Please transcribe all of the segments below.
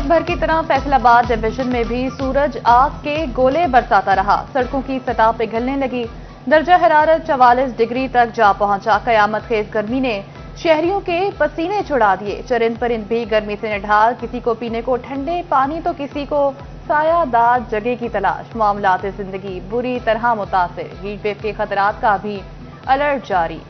भर की तरह फैसलाबाद डिवीजन में भी सूरज आग के गोले बरसाता रहा। सड़कों की सतह पिघलने लगी। दर्जा हरारत 44 डिग्री तक जा पहुंचा। कयामत खेज गर्मी ने शहरियों के पसीने छुड़ा दिए। चरिंद परिंद भी गर्मी से निढाल। किसी को पीने को ठंडे पानी तो किसी को सायादार जगह की तलाश। मामलात जिंदगी बुरी तरह मुतासिर। हीट वेव के खतरात का भी अलर्ट जारी।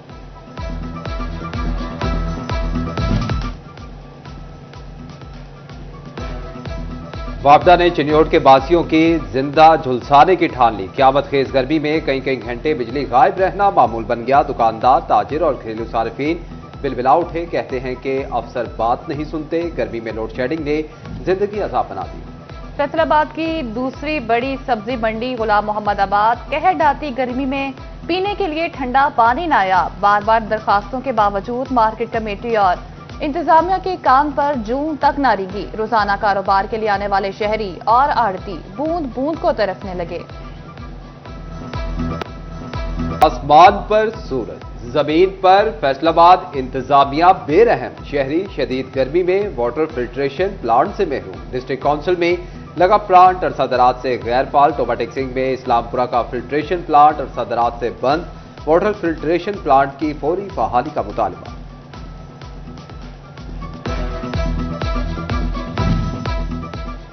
वापदा ने चिन्योट के बासियों की जिंदा झुलसाने की ठान ली। क़यामत खेज गर्मी में कई कई घंटे बिजली गायब रहना मामूल बन गया। दुकानदार, ताजिर और घरेलू सार्फिन बिलबिला उठे। कहते हैं कि अफसर बात नहीं सुनते। गर्मी में लोड शेडिंग ने जिंदगी अजाब बना दी। फैसलाबाद की दूसरी बड़ी सब्जी मंडी गुलाम मोहम्मदाबाद कहर ढाती गर्मी में पीने के लिए ठंडा पानी नायाब। बार बार दरखास्तों के बावजूद मार्केट कमेटी और इंतजामिया के कान पर जून तक न रिंगी। रोजाना कारोबार के लिए आने वाले शहरी और आड़ती बूंद बूंद को तरसने लगे। आसमान पर सूरज, जमीन पर फैसलाबाद इंतजामिया बेरहम। शहरी शदीद गर्मी में वाटर फिल्ट्रेशन प्लांट से महरूम। डिस्ट्रिक्ट काउंसिल में लगा प्लांट अरसा दराज से गैर फाल। टोबाटेक सिंह में इस्लामपुरा का फिल्ट्रेशन प्लांट अरसा दराज से बंद। वाटर फिल्ट्रेशन प्लांट की फौरी बहाली का मुतालबा।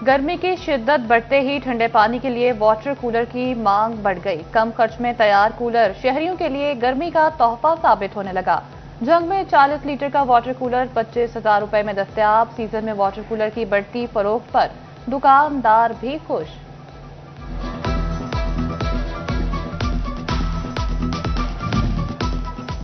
गर्मी की शिद्दत बढ़ते ही ठंडे पानी के लिए वाटर कूलर की मांग बढ़ गई। कम खर्च में तैयार कूलर शहरियों के लिए गर्मी का तोहफा साबित होने लगा। जंग में 40 लीटर का वाटर कूलर 25,000 रुपए में दस्तयाब। सीजन में वाटर कूलर की बढ़ती फरोख्त पर दुकानदार भी खुश।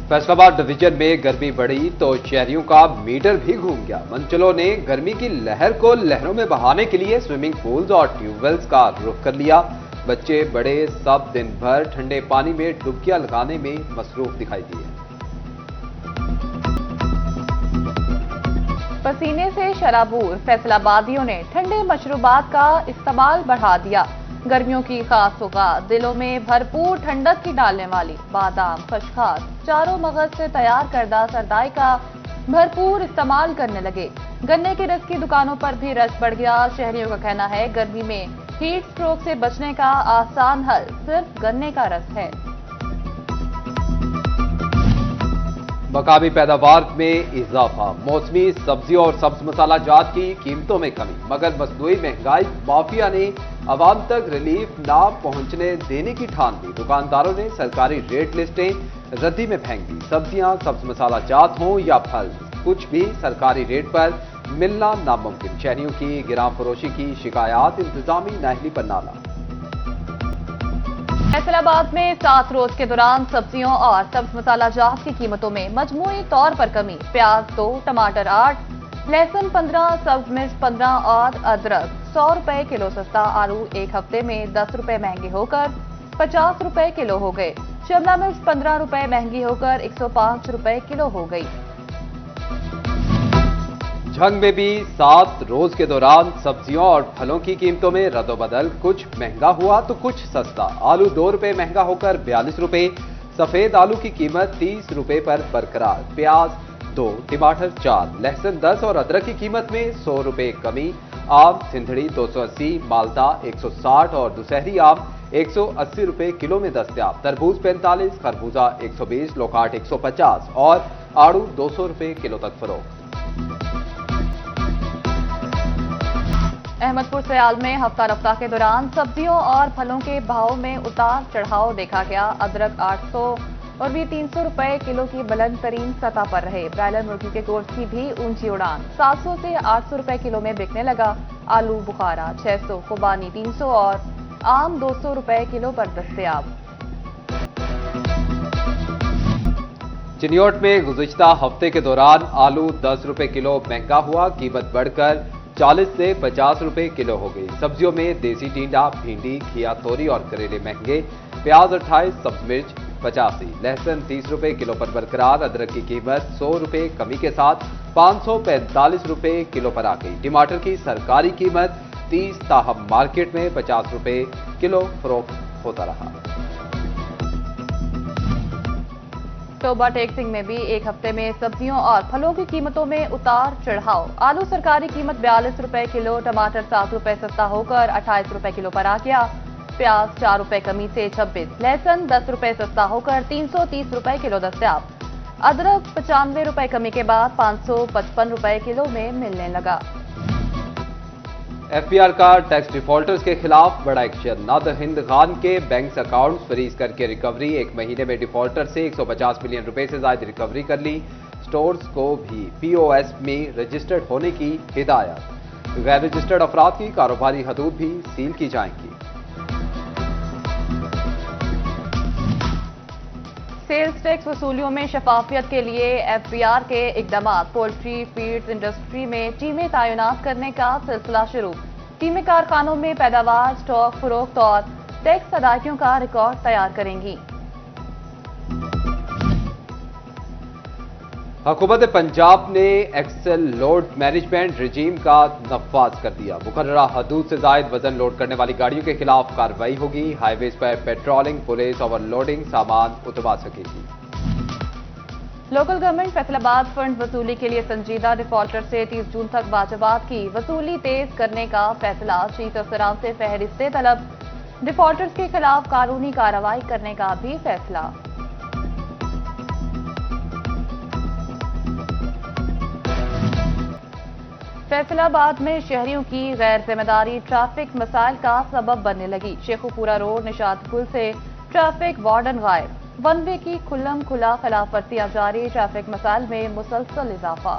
फैसलाबाद डिवीजन में गर्मी बढ़ी तो शहरियों का मीटर भी घूम गया। मंचलों ने गर्मी की लहर को लहरों में बहाने के लिए स्विमिंग पूल्स और ट्यूबवेल्स का रुख कर लिया। बच्चे बड़े सब दिन भर ठंडे पानी में डुबकियां लगाने में मसरूफ दिखाई दिए। पसीने से शराबूर फैसलाबादियों ने ठंडे मशरूबात का इस्तेमाल बढ़ा दिया। गर्मियों की खास सौगात दिलों में भरपूर ठंडक की डालने वाली बादाम, खशखास, चारों मगज से तैयार करदा सरदाई का भरपूर इस्तेमाल करने लगे। गन्ने के रस की दुकानों पर भी रश बढ़ गया। शहरियों का कहना है गर्मी में हीट स्ट्रोक से बचने का आसान हल सिर्फ गन्ने का रस है। मकामी पैदावार में इजाफा। मौसमी सब्जियों और सब्ज मसाला जात की कीमतों में कमी। मगर मसनूई महंगाई माफिया ने आवाम तक रिलीफ ना पहुंचने देने की ठान ली। दुकानदारों ने सरकारी रेट लिस्टें रद्दी में फेंक दी। सब्जियां, सब्ज मसाला जात हों या फल, कुछ भी सरकारी रेट पर मिलना नामुमकिन। शहरियों की गिरां फरोशी की शिकायत, इंतजामी नाअहली पर नाला। फैसलाबाद में 7 रोज के दौरान सब्जियों और सब्ज मसाला जात की कीमतों में मजमूई तौर पर कमी। प्याज 2, टमाटर 8, लहसुन 15, सब्ज मिर्च 15 और अदरक 100 रुपए किलो सस्ता। आलू एक हफ्ते में 10 रुपए महंगे होकर 50 रुपए किलो हो गए। शिमला मिर्च 15 रुपए महंगी होकर 105 रुपए किलो हो गई। झंग में भी 7 रोज के दौरान सब्जियों और फलों की कीमतों में रद्दोबदल। कुछ महंगा हुआ तो कुछ सस्ता। आलू 2 रुपए महंगा होकर 42 रुपए। सफेद आलू की कीमत 30 रुपए पर बरकरार। प्याज 2, टमाटर 4, लहसुन 10 और अदरक की कीमत में 100 रुपए कमी। आम सिंधड़ी 280, माल्टा 160 और दुशहरी आम 180 रुपए किलो में दस्तयाब। तरबूज 45, खरबूजा 120, लोकाट 150 और आड़ू 200 रुपए किलो तक फरोख्त। अहमदपुर सयाल में हफ्ता रफ्ता के दौरान सब्जियों और फलों के भाव में उतार चढ़ाव देखा गया। अदरक 800 और भी 300 रुपए किलो की बुलंद तरीन सतह पर रहे। ब्रायलर मुर्गी के गोश्त की भी ऊंची उड़ान 700 से 800 रुपए किलो में बिकने लगा। आलू बुखारा 600, खुबानी 300 और आम 200 रुपए किलो पर दस्तयाब। चिन्योट में गुज़िश्ता हफ्ते के दौरान आलू 10 रुपए किलो महंगा हुआ। कीमत बढ़कर 40 से 50 रुपए किलो हो गई। सब्जियों में देसी टींडा, भिंडी, खिया, तोरी और करेले महंगे। प्याज 28, सब्ज मिर्च 85, लहसुन 30 रुपए किलो पर बरकरार। अदरक की कीमत 100 रुपए कमी के साथ 545 रुपए किलो पर आ गई। टमाटर की सरकारी कीमत 30, ताहम मार्केट में 50 रुपए किलो फरोख्त होता रहा। टोबा टेक्सिंग में भी एक हफ्ते में सब्जियों और फलों की कीमतों में उतार चढ़ाव। आलू सरकारी कीमत 42 रुपए किलो, टमाटर 7 रुपए सस्ता होकर 28 रुपए किलो पर आ गया। प्याज 4 रुपए कमी से 26, लहसुन 10 रुपए सस्ता होकर 330 रुपए किलो दस्तयाब। अदरक 95 रुपए कमी के बाद 555 रुपए किलो में मिलने लगा। एफबीआर का टैक्स डिफॉल्टर्स के खिलाफ बड़ा एक्शन। नादिर हिंद खान के बैंक अकाउंट्स फ्रीज करके रिकवरी। एक महीने में डिफॉल्टर से 150 मिलियन रुपए से ज्यादा रिकवरी कर ली। स्टोर्स को भी पीओएस में रजिस्टर्ड होने की हिदायत। गैर रजिस्टर्ड अफराद की कारोबारी हदूद भी सील की जाएंगी। सेल्स टैक्स वसूलियों में शफाफियत के लिए एफबीआर के इकदाम। पोल्ट्री फीड्स इंडस्ट्री में टीमें तैनात करने का सिलसिला शुरू। टीमें कारखानों में पैदावार, स्टॉक फरोख्त और टैक्स अदायगियों का रिकॉर्ड तैयार करेंगी। हुकूमत पंजाब ने एक्सेल लोड मैनेजमेंट रिजीम का नफाज कर दिया। मुकर्ररा हदूद से जायद वजन लोड करने वाली गाड़ियों के खिलाफ कार्रवाई होगी। हाईवेज पर पेट्रोलिंग पुलिस ओवरलोडिंग सामान उतरवा सकेगी। लोकल गवर्नमेंट फैसलाबाद फंड वसूली के लिए संजीदा डिफॉल्टर से 30 जून तक बाजवात की वसूली तेज करने का फैसला। चीफ अफसरान से फहरिस्तें तलब। डिफॉल्टर्स के खिलाफ कानूनी कार्रवाई करने का भी फैसला। फैसलाबाद में शहरियों की गैर जिम्मेदारी ट्रैफिक मसाइल का सबब बनने लगी। शेखुपुरा रोड निशात पुल से ट्रैफिक वार्डन गायब। वन वे की खुल्लम खुला खिलाफवर्जियां जारी। ट्रैफिक मसाइल में मुसलसल इजाफा।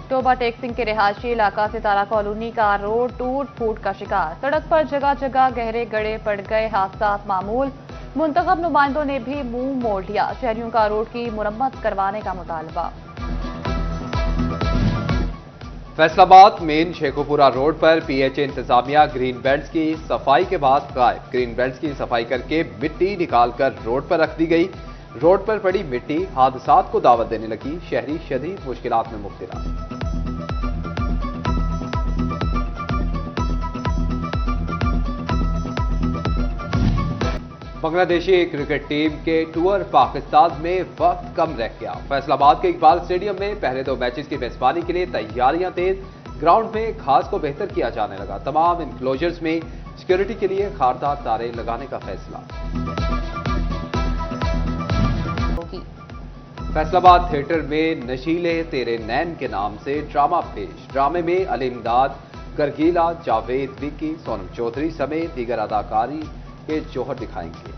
टोबा टेक्सिंग के रिहायशी इलाका सितारा कॉलोनी का रोड टूट फूट का शिकार। सड़क पर जगह जगह गहरे गड्ढे पड़ गए। हादसा मामूल। मुंतखब नुमाइंदों ने भी मुंह मोड़ लिया। शहरियों का रोड की मुरम्मत करवाने का मुतालबा। फैसलाबाद मेन शेखुपुरा रोड पर पीएचए इंतजामिया ग्रीन बेल्ट्स की सफाई के बाद गायब। ग्रीन बेल्ट्स की सफाई करके मिट्टी निकालकर रोड पर रख दी गई। रोड पर पड़ी मिट्टी हादसात को दावत देने लगी। शहरी शदीद मुश्किलात में मुब्तला। बांग्लादेशी क्रिकेट टीम के टूर पाकिस्तान में वक्त कम रह गया। फैसलाबाद के इकबाल स्टेडियम में पहले 2 मैचेस की मेजबानी के लिए तैयारियां तेज। ग्राउंड में घास को बेहतर किया जाने लगा। तमाम इनक्लोजर्स में सिक्योरिटी के लिए खारदार तारे लगाने का फैसला। फैसलाबाद थिएटर में नशीले तेरे नैन के नाम से ड्रामा पेश। ड्रामे में अली इमदाद, गर्गीला, जावेद, विकी, सोनम चौधरी समेत दीगर अदाकारी के जौहर दिखाएंगे।